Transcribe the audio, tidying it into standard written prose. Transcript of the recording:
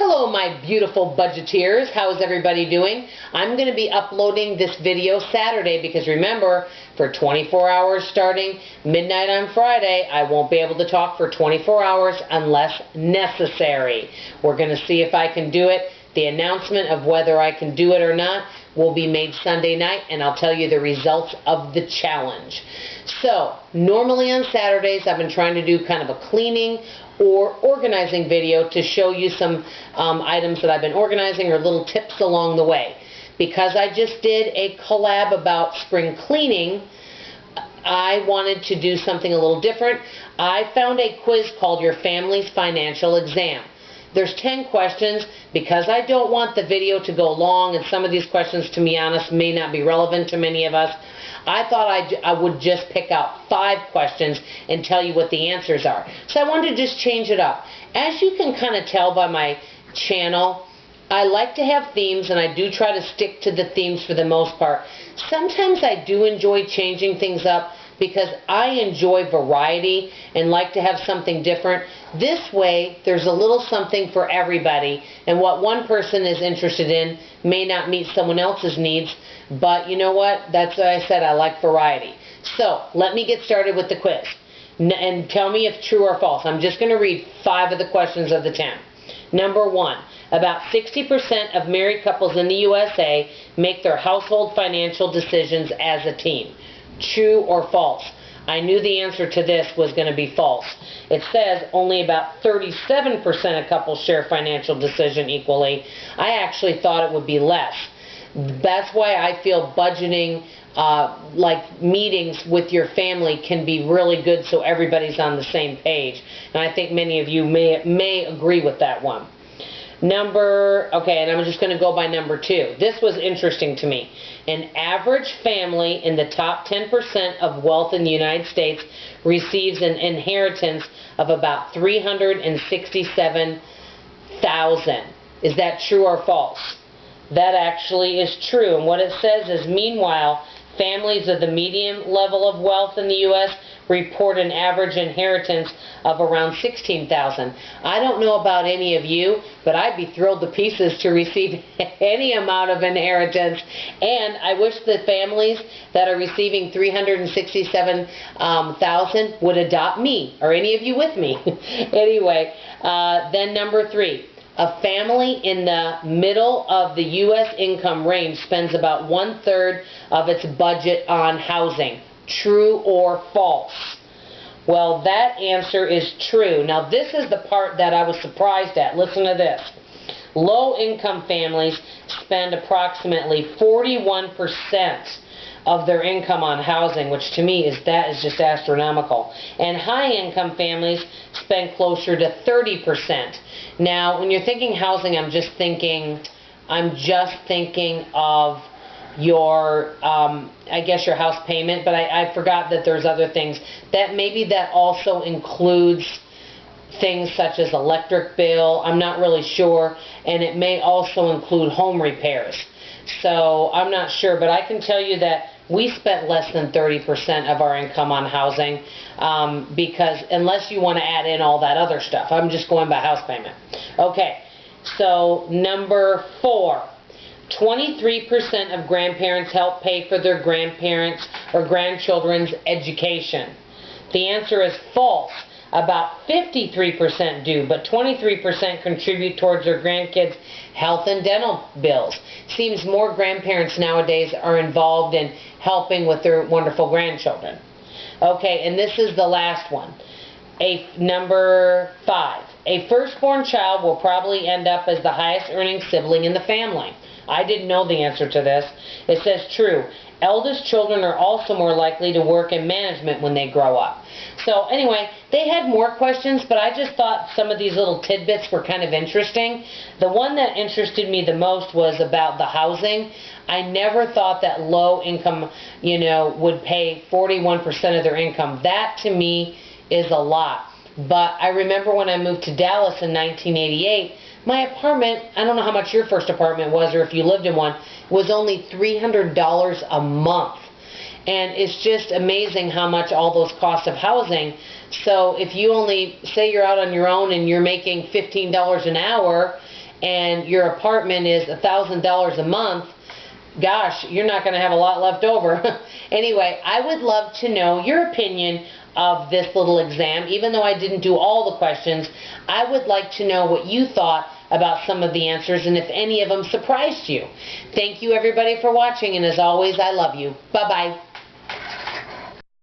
Hello my beautiful budgeteers, how is everybody doing? I'm going to be uploading this video Saturday because remember, for 24 hours starting midnight on Friday, I won't be able to talk for 24 hours unless necessary. We're going to see if I can do it. The announcement of whether I can do it or not will be made Sunday night, and I'll tell you the results of the challenge. So, normally on Saturdays, I've been trying to do kind of a cleaning or organizing video to show you some items that I've been organizing or little tips along the way. Because I just did a collab about spring cleaning, I wanted to do something a little different. I found a quiz called Your Family's Financial Exam. There's 10 questions. Because I don't want the video to go long, and some of these questions, to be honest, may not be relevant to many of us, I thought I would just pick out 5 questions and tell you what the answers are. So I wanted to just change it up. As you can kind of tell by my channel, I like to have themes, and I do try to stick to the themes for the most part. Sometimes I do enjoy changing things up because I enjoy variety and like to have something different. This way, there's a little something for everybody, and what one person is interested in may not meet someone else's needs, but you know what? That's what I said, I like variety. So, let me get started with the quiz. And tell me if true or false. I'm just going to read 5 of the questions of the 10. Number 1. About 60% of married couples in the USA make their household financial decisions as a team. True or false? I knew the answer to this was going to be false. It says only about 37% of couples share financial decision equally. I actually thought it would be less. That's why I feel budgeting, like meetings with your family, can be really good so everybody's on the same page. And I think many of you may agree with that one. Okay, and I'm just going to go by number 2. This was interesting to me. An average family in the top 10% of wealth in the United States receives an inheritance of about $367,000. Is that true or false? That actually is true. And what it says is, meanwhile, families of the medium level of wealth in the U.S. report an average inheritance of around $16,000. I don't know about any of you, but I'd be thrilled to pieces to receive any amount of inheritance. And I wish the families that are receiving $367,000 would adopt me, or any of you with me. Anyway, then number 3. A family in the middle of the U.S. income range spends about 1/3 of its budget on housing. True or false? Well, that answer is true. Now, this is the part that I was surprised at. Listen to this. Low-income families spend approximately 41% of their income on housing, which to me is just astronomical. And high-income families spend closer to 30%. Now, when you're thinking housing, I'm just thinking of your, I guess your house payment, but I forgot that there's other things. That maybe that also includes things such as electric bill, I'm not really sure, and it may also include home repairs. So, I'm not sure, but I can tell you that we spent less than 30% of our income on housing, because unless you want to add in all that other stuff. I'm just going by house payment. Okay, so number 4. 23% of grandparents help pay for their grandparents' or grandchildren's education. The answer is false. About 53% do, but 23% contribute towards their grandkids' health and dental bills. Seems more grandparents nowadays are involved in helping with their wonderful grandchildren. Okay, and this is the last one. Number 5. A firstborn child will probably end up as the highest earning sibling in the family. I didn't know the answer to this. It says true. Eldest children are also more likely to work in management when they grow up. So anyway, they had more questions, but I just thought some of these little tidbits were kind of interesting. The one that interested me the most was about the housing. I never thought that low income, would pay 41% of their income. That to me is a lot. But I remember when I moved to Dallas in 1988, my apartment, I don't know how much your first apartment was or if you lived in one, was only $300 a month. And it's just amazing how much all those costs of housing. So if you only, say you're out on your own and you're making $15 an hour, and your apartment is $1,000 a month, gosh, you're not going to have a lot left over. Anyway, I would love to know your opinion of this little exam. Even though I didn't do all the questions, I would like to know what you thought about some of the answers and if any of them surprised you. Thank you everybody for watching, and as always, I love you. Bye-bye.